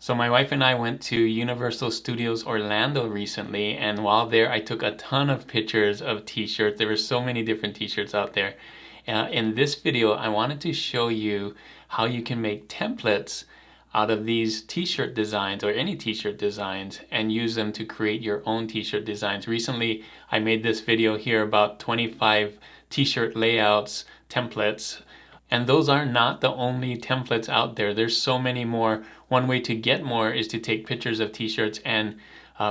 So my wife and I went to Universal Studios Orlando recently, and while there I took a ton of pictures of t-shirts. There were so many different t-shirts out there. In this video I wanted to show you how you can make templates out of these t-shirt designs or any t-shirt designs and use them to create your own t-shirt designs. Recently I made this video here about 25 t-shirt layouts, templates, and those are not the only templates out there. There's so many more. One way to get more is to take pictures of t-shirts and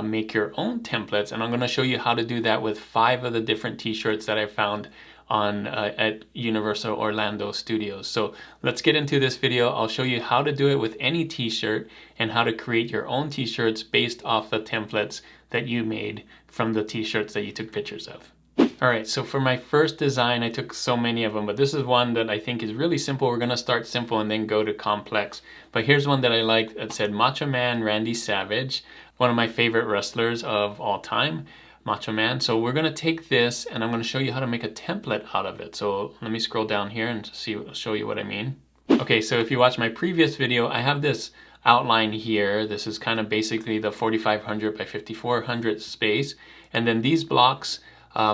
make your own templates. And I'm going to show you how to do that with 5 of the different t-shirts that I found on at Universal Orlando Studios. So let's get into this video. I'll show you how to do it with any t-shirt and how to create your own t-shirts based off the templates that you made from the t-shirts that you took pictures of. Alright, so for my first design, I took so many of them, but this is one that I think is really simple. We're going to start simple and then go to complex. But here's one that I liked that said Macho Man Randy Savage, one of my favorite wrestlers of all time, Macho Man. So we're going to take this and I'm going to show you how to make a template out of it. So let me scroll down here and show you what I mean. Okay, so if you watch my previous video, I have this outline here. This is kind of basically the 4500 by 5400 space. And then these blocks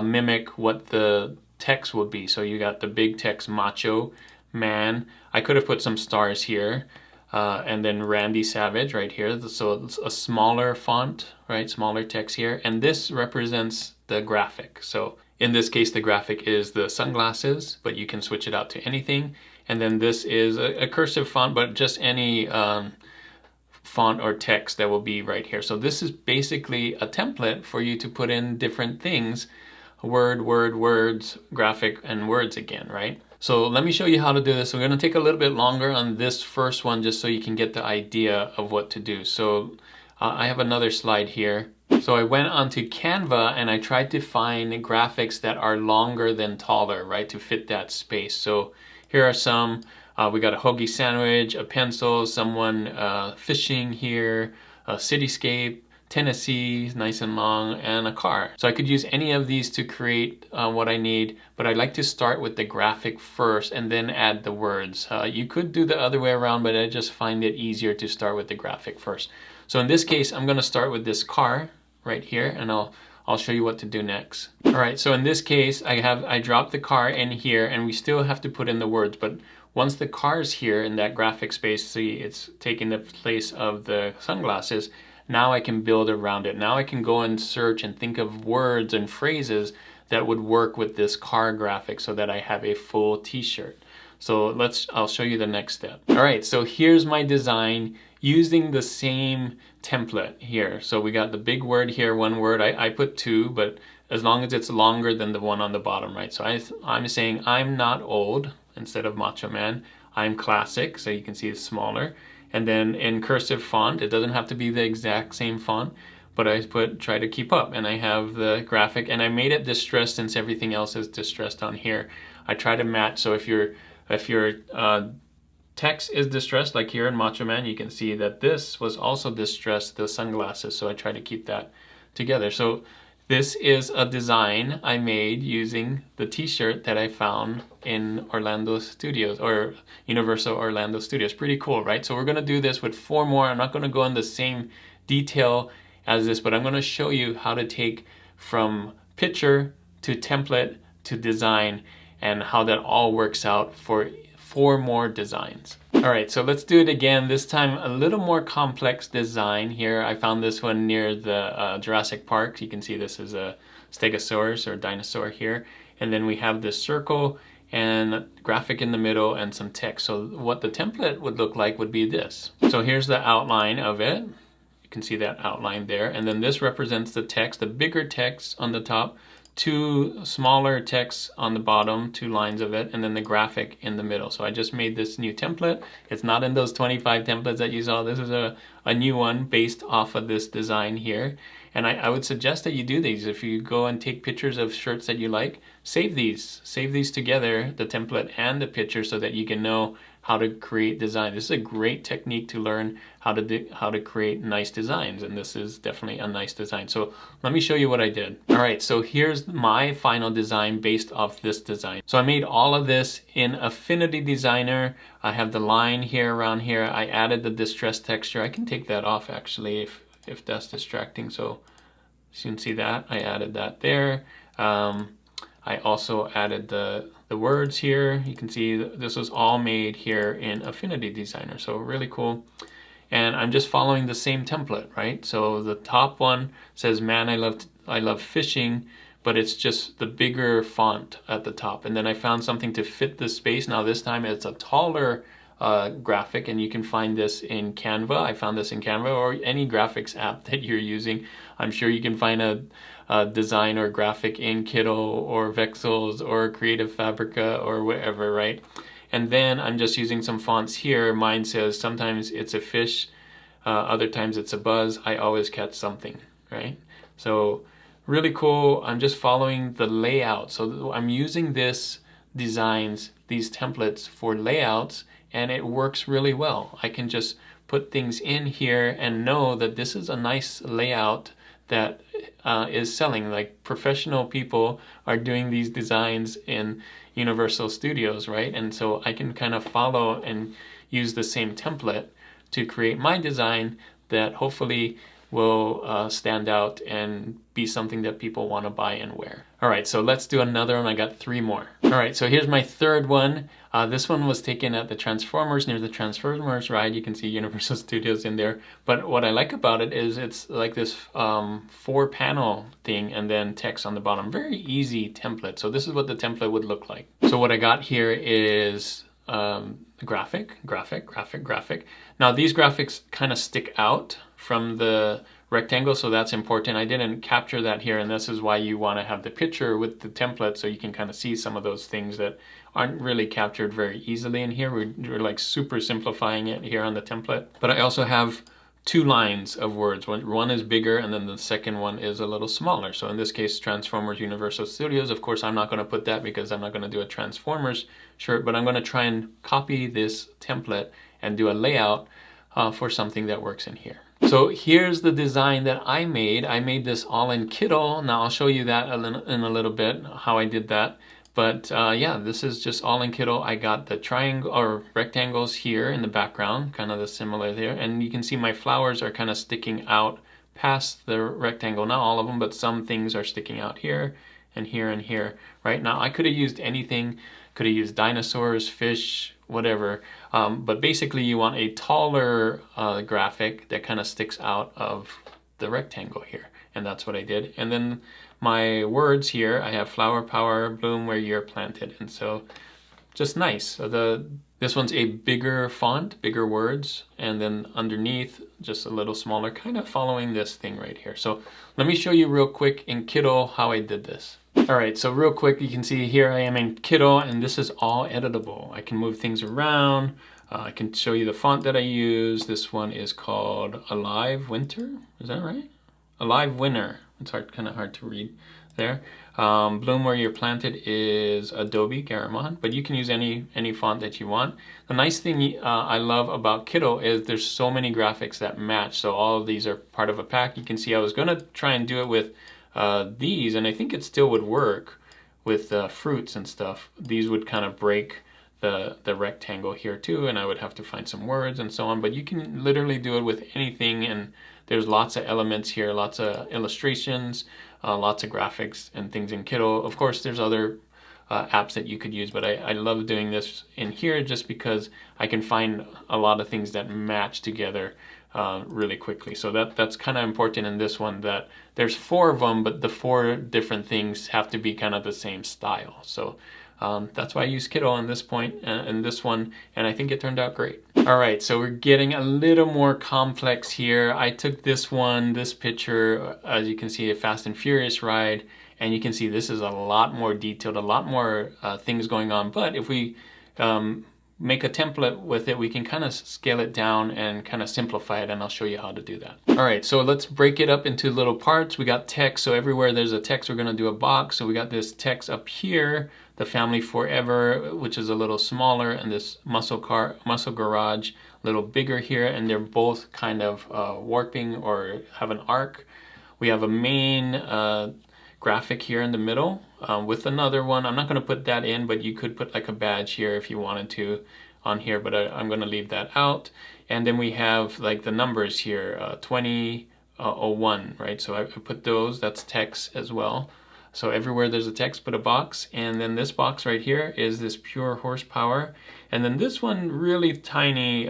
mimic what the text would be. So you got the big text Macho Man. I could have put some stars here. And then Randy Savage right here. So it's a smaller font, right? Smaller text here. And this represents the graphic. So in this case, the graphic is the sunglasses, but you can switch it out to anything. And then this is a cursive font, but just any font or text that will be right here. So this is basically a template for you to put in different things. Word, words, graphic, and words again, right? So let me show you how to do this. We're going to take a little bit longer on this first one just so you can get the idea of what to do. So I have another slide here. So I went onto Canva and I tried to find graphics that are longer than taller, right, to fit that space. So here are some. We got a hoagie sandwich, a pencil, someone fishing here, a cityscape, Tennessee, nice and long, and a car. So I could use any of these to create what I need, but I like to start with the graphic first and then add the words. You could do the other way around, but I just find it easier to start with the graphic first. So in this case, I'm going to start with this car right here, and I'll show you what to do next. All right, so in this case, I dropped the car in here, and we still have to put in the words, but once the car's here in that graphic space, see it's taking the place of the sunglasses. Now I can build around it. Now I can go and search and think of words and phrases that would work with this car graphic so that I have a full t-shirt. So I'll show you the next step. All right, so here's my design using the same template here. So we got the big word here, one word. I put 2, but as long as it's longer than the one on the bottom, right? So I'm saying I'm not old instead of Macho Man. I'm classic, so you can see it's smaller. And then in cursive font, it doesn't have to be the exact same font, but I try to keep up, and I have the graphic, and I made it distressed since everything else is distressed on here. I try to match, so if your text is distressed, like here in Macho Man, you can see that this was also distressed, the sunglasses, so I try to keep that together. So this is a design I made using the t-shirt that I found in Orlando Studios, or Universal Orlando Studios. Pretty cool, right? So we're going to do this with 4 more. I'm not going to go in the same detail as this, but I'm going to show you how to take from picture to template to design and how that all works out for 4 more designs. All right, so let's do it again. This time a little more complex design here. I found this one near the Jurassic Park. You can see this is a Stegosaurus or dinosaur here. And then we have this circle and graphic in the middle and some text. So what the template would look like would be this. So here's the outline of it. You can see that outline there. And then this represents the text, the bigger text on the top, 2 smaller texts on the bottom, 2 lines of it, and then the graphic in the middle. So I just made this new template. It's not in those 25 templates that you saw. This is a new one based off of this design here. And I would suggest that you do these. If you go and take pictures of shirts that you like, save these. Save these together, the template and the picture, so that you can know how to create design. This is a great technique to learn how to create nice designs, and this is definitely a nice design. So let me show you what I did. All right, so here's my final design based off this design. So I made all of this in Affinity Designer. I have the line here around here. I added the distress texture. I can take that off actually if that's distracting. So you can see that I added that there. I also added the words here. You can see this was all made here in Affinity Designer, so really cool. And I'm just following the same template, right? So the top one says, "Man, I love fishing," but it's just the bigger font at the top. And then I found something to fit the space. Now this time it's a taller graphic, and you can find this in Canva. I found this in Canva, or any graphics app that you're using. I'm sure you can find a design or graphic in Kiddo or Vexels or Creative Fabrica or whatever, right? And then I'm just using some fonts here. Mine says sometimes it's a fish, other times it's a buzz. I always catch something, right? So really cool. I'm just following the layout. So I'm using these templates for layouts, and it works really well. I can just put things in here and know that this is a nice layout that is selling. Like, professional people are doing these designs in Universal Studios, right? And so I can kind of follow and use the same template to create my design that hopefully will stand out and be something that people want to buy and wear. All right, so let's do another one. I got 3 more. All right, so here's my third one. This one was taken at the Transformers, near the Transformers ride. You can see Universal Studios in there. But what I like about it is it's like this 4-panel thing and then text on the bottom. Very easy template. So this is what the template would look like. So what I got here is graphic. Now these graphics kind of stick out from the rectangle, so that's important. I didn't capture that here, and this is why you want to have the picture with the template, so you can kind of see some of those things that aren't really captured very easily in here. We're like super simplifying it here on the template. But I also have 2 lines of words. One is bigger, and then the second one is a little smaller. So in this case, Transformers Universal Studios. Of course, I'm not going to put that because I'm not going to do a Transformers shirt, but I'm going to try and copy this template and do a layout for something that works in here. So here's the design that I made. I made this all in Kiddo. Now I'll show you that in a little bit, how I did that. But yeah, this is just all in Kiddo. I got the triangle or rectangles here in the background, kind of the similar there. And you can see my flowers are kind of sticking out past the rectangle. Not all of them, but some things are sticking out here and here and here. Right now, I could have used anything. Could have used dinosaurs, fish, whatever. But basically, you want a taller graphic that kind of sticks out of the rectangle here. And that's what I did. And then my words here, I have flower power, bloom where you're planted. And so just nice. So this one's a bigger font, bigger words, and then underneath just a little smaller, kind of following this thing right here. So let me show you real quick in Kiddo how I did this. All right, so real quick, you can see here I am in Kiddo, and this is all editable. I can move things around. I can show you the font that I use. This one is called Alive Winter. Is that right? Alive Winter. It's kind of hard to read there. Bloom where you're planted is Adobe Garamond, but you can use any font that you want. The nice thing I love about Kiddo is there's so many graphics that match. So all of these are part of a pack. You can see I was going to try and do it with these, and I think it still would work with fruits and stuff. These would kind of break the rectangle here too, and I would have to find some words and so on. But you can literally do it with anything, and there's lots of elements here, lots of illustrations, lots of graphics and things in Kiddo. Of course, there's other apps that you could use, but I love doing this in here just because I can find a lot of things that match together really quickly. So that's kind of important in this one, that there's 4 of them, but the 4 different things have to be kind of the same style. So that's why I use Kiddo on this point and this one, and I think it turned out great. All right, so we're getting a little more complex here. I took this picture, as you can see, a Fast and Furious ride, and you can see this is a lot more detailed, a lot more things going on. But if we make a template with it, we can kind of scale it down and kind of simplify it, and I'll show you how to do that. All right, so let's break it up into little parts. We got text, so everywhere there's a text, we're gonna do a box. So we got this text up here. the Family Forever, which is a little smaller, and this Muscle Garage, a little bigger here, and they're both kind of warping or have an arc. We have a main graphic here in the middle with another one. I'm not going to put that in, but you could put like a badge here if you wanted to on here, but I'm going to leave that out. And then we have like the numbers here, 2001, right? So I put those, that's text as well. So everywhere there's a text, put a box. And then this box right here is this pure horsepower. And then this one really tiny,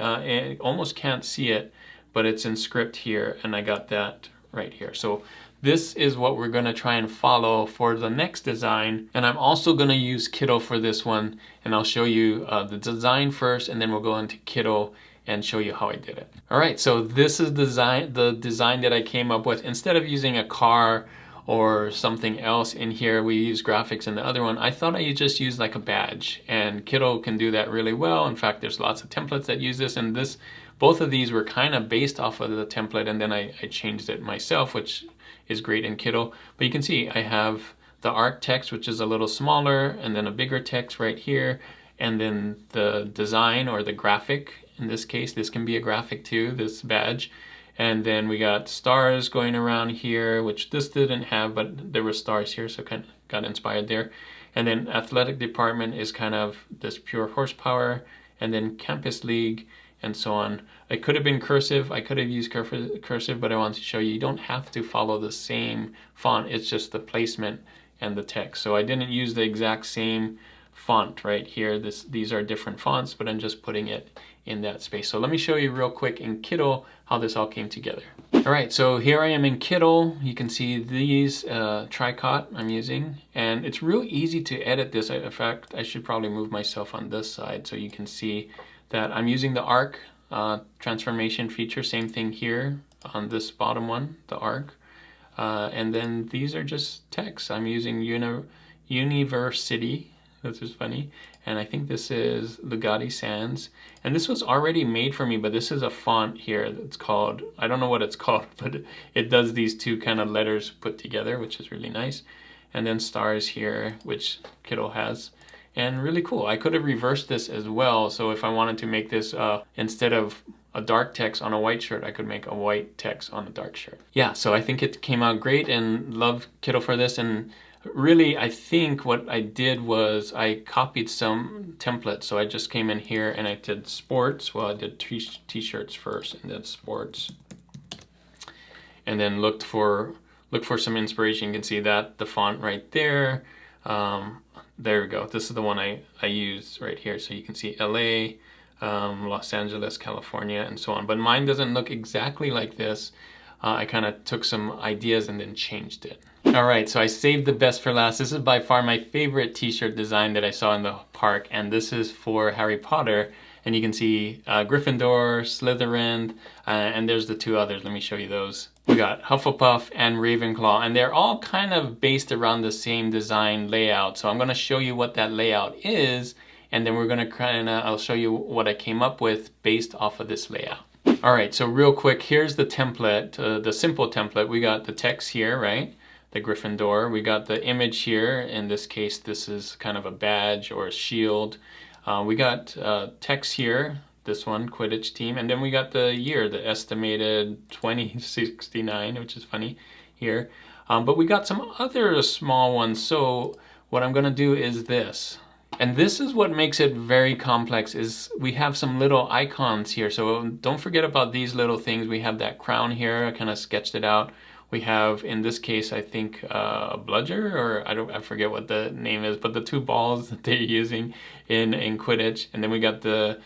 almost can't see it, but it's in script here, and I got that right here. So this is what we're going to try and follow for the next design. And I'm also going to use Kiddo for this one, and I'll show you the design first, and then we'll go into Kiddo and show you how I did it. All right, so this is the design that I came up with. Instead of using a car or something else in here, we use graphics in the other one. I thought I'd just use like a badge, and Kiddo can do that really well. In fact, there's lots of templates that use this, and both of these were kind of based off of the template, and then I changed it myself, which is great in Kiddo. But you can see I have the arc text, which is a little smaller, and then a bigger text right here, and then the design or the graphic. In this case, this can be a graphic too, this badge. And then we got stars going around here, which this didn't have, but there were stars here, so kind of got inspired there. And then athletic department is kind of this pure horsepower, and then campus league, and so on. It could have been cursive. I could have used cursive, but I wanted to show you don't have to follow the same font. It's just the placement and the text. So I didn't use the exact same font right here. These are different fonts, but I'm just putting it in that space. So let me show you real quick in Kiddo how this all came together. All right, so here I am in Kiddo. You can see these tricot I'm using, and it's real easy to edit this. In fact, I should probably move myself on this side so you can see that I'm using the arc transformation feature. Same thing here on this bottom one, the arc. And then these are just text. I'm using University, which is funny. And I think this is Lugatti Sans. And this was already made for me, but this is a font here that's called, I don't know what it's called, but it does these two kind of letters put together, which is really nice. And then stars here, which Kiddo has. And really cool. I could have reversed this as well. So if I wanted to make this, instead of a dark text on a white shirt, I could make a white text on a dark shirt. Yeah, so I think it came out great, and love Kiddo for this. And really, I think what I did was I copied some templates. So I just came in here and I did sports. Well, I did t-shirts first, and then sports. And then look for some inspiration. You can see that the font right there. There we go. This is the one I used right here. So you can see LA, Los Angeles, California, and so on. But mine doesn't look exactly like this. I kind of took some ideas and then changed it. All right, so I saved the best for last. This is by far my favorite t-shirt design that I saw in the park, and this is for Harry Potter. And you can see Gryffindor, Slytherin, and there's the two others. Let me show you those. We got Hufflepuff and Ravenclaw, and they're all kind of based around the same design layout. So I'm going to show you what that layout is, and then we're going to I'll show you what I came up with based off of this layout. All right, so real quick, here's the template, the simple template. We got the text here, right? The Gryffindor. We got the image here. In this case, this is kind of a badge or a shield. We got text here, this one, Quidditch team. And then we got the year, the estimated 2069, which is funny here. But we got some other small ones. So what I'm going to do is this. And this is what makes it very complex, is we have some little icons here. So don't forget about these little things. We have that crown here. I kind of sketched it out. We have, in this case, I think a bludger, or I forget what the name is, but the two balls that they're using in Quidditch. And then we got the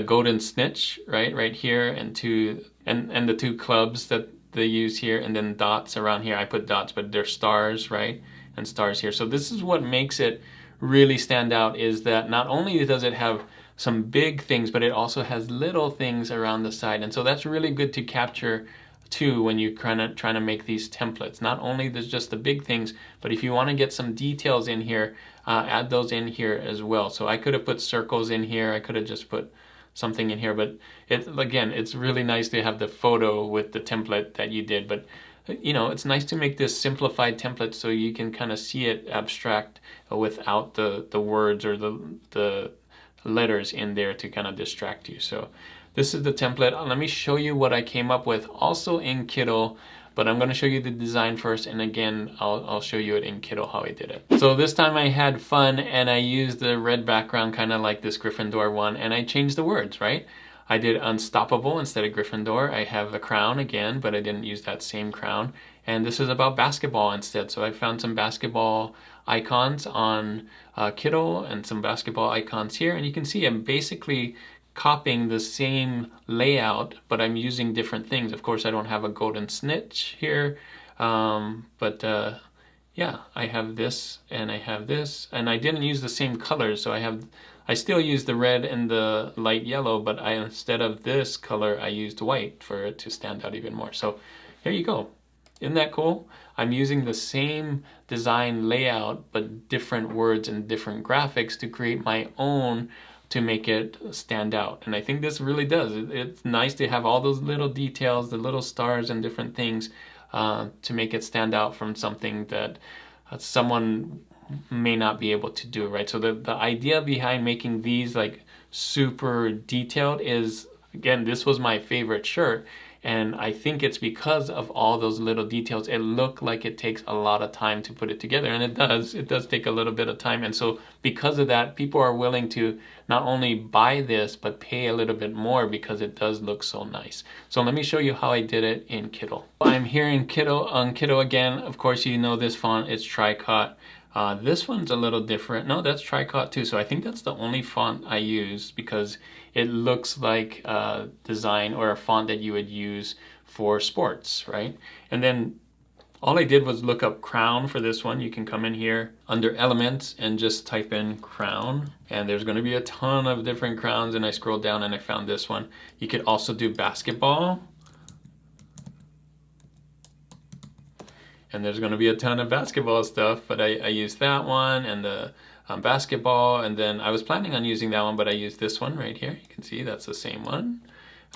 golden snitch right here, and the two clubs that they use here, and then dots around here. I put dots, but they're stars, right? And stars here. So this is what makes it really stand out, is that not only does it have some big things, but it also has little things around the side. And so that's really good to capture too when you're trying to make these templates. Not only there's just the big things, but if you want to get some details in here, add those in here as well. So I could have put circles in here. I could have just put something in here, but again, it's really nice to have the photo with the template that you did. But you know, it's nice to make this simplified template so you can kind of see it abstract without the words or the letters in there to kind of distract you. So this is the template. Let me show you what I came up with also in Kiddo, but I'm going to show you the design first, and again I'll show you it in Kiddo how I did it. So this time I had fun and I used the red background kind of like this Gryffindor one, and I changed the words, right? I did unstoppable instead of Gryffindor. I have a crown again, but I didn't use that same crown. And this is about basketball instead. So I found some basketball icons on Kiddo and some basketball icons here. And you can see I'm basically copying the same layout, but I'm using different things. Of course, I don't have a golden snitch here, yeah, I have this and I have this, and I didn't use the same colors, so I still use the red and the light yellow, but instead of this color, I used white for it to stand out even more. So here you go. Isn't that cool? I'm using the same design layout, but different words and different graphics to create my own to make it stand out. And I think this really does. It's nice to have all those little details, the little stars and different things to make it stand out from something that someone may not be able to do, right? So the idea behind making these like super detailed is, again, this was my favorite shirt, and I think it's because of all those little details. It looked like it takes a lot of time to put it together, and it does take a little bit of time. And so because of that, people are willing to not only buy this, but pay a little bit more because it does look so nice. So let me show you how I did it in Kiddo. I'm here in Kiddo, on Kiddo again. Of course, you know this font, it's Tricot. This one's a little different. No, that's Tricot too. So I think that's the only font I use because it looks like a design or a font that you would use for sports, right? And then all I did was look up crown for this one. You can come in here under elements and just type in crown. And there's going to be a ton of different crowns. And I scrolled down and I found this one. You could also do basketball. And there's going to be a ton of basketball stuff, but I used that one and the basketball, and then I was planning on using that one, but I used this one right here. You can see that's the same one.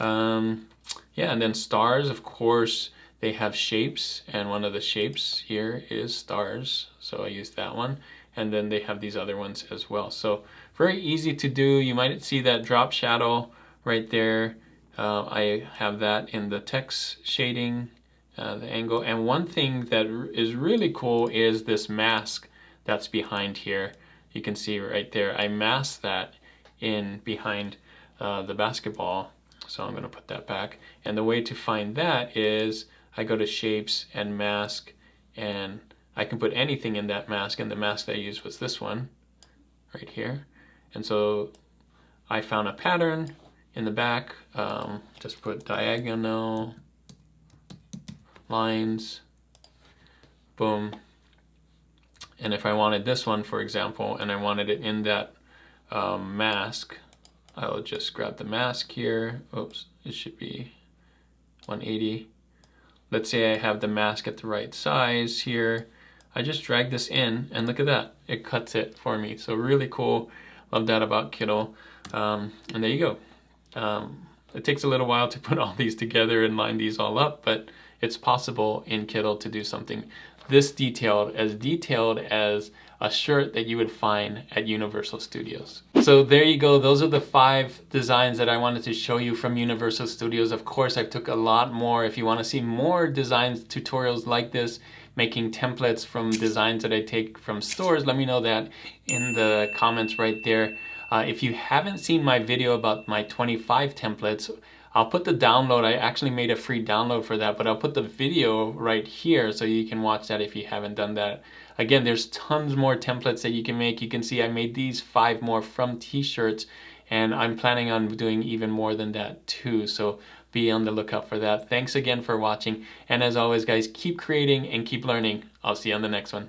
Yeah, and then stars, of course, they have shapes, and one of the shapes here is stars, so I used that one. And then they have these other ones as well. So very easy to do. You might see that drop shadow right there. I have that in the text shading. The angle. And one thing that is really cool is this mask that's behind here. You can see right there, I masked that in behind the basketball. So I'm going to put that back. And the way to find that is I go to shapes and mask, and I can put anything in that mask. And the mask that I used was this one right here. And so I found a pattern in the back. Just put diagonal lines, boom. And if I wanted this one, for example, and I wanted it in that mask, I'll just grab the mask here. Oops, it should be 180. Let's say I have the mask at the right size here. I just drag this in, and look at that. It cuts it for me. So really cool. Love that about Kiddo. And there you go. It takes a little while to put all these together and line these all up, but it's possible in Kiddo to do something this detailed as a shirt that you would find at Universal Studios. So there you go. Those are the 5 designs that I wanted to show you from Universal Studios. Of course, I took a lot more. If you want to see more designs tutorials like this, making templates from designs that I take from stores, let me know that in the comments right there. If you haven't seen my video about my 25 templates, I'll put the download. I actually made a free download for that, but I'll put the video right here so you can watch that if you haven't done that. Again, there's tons more templates that you can make. You can see I made these 5 more from t-shirts, and I'm planning on doing even more than that too. So be on the lookout for that. Thanks again for watching. And as always, guys, keep creating and keep learning. I'll see you on the next one.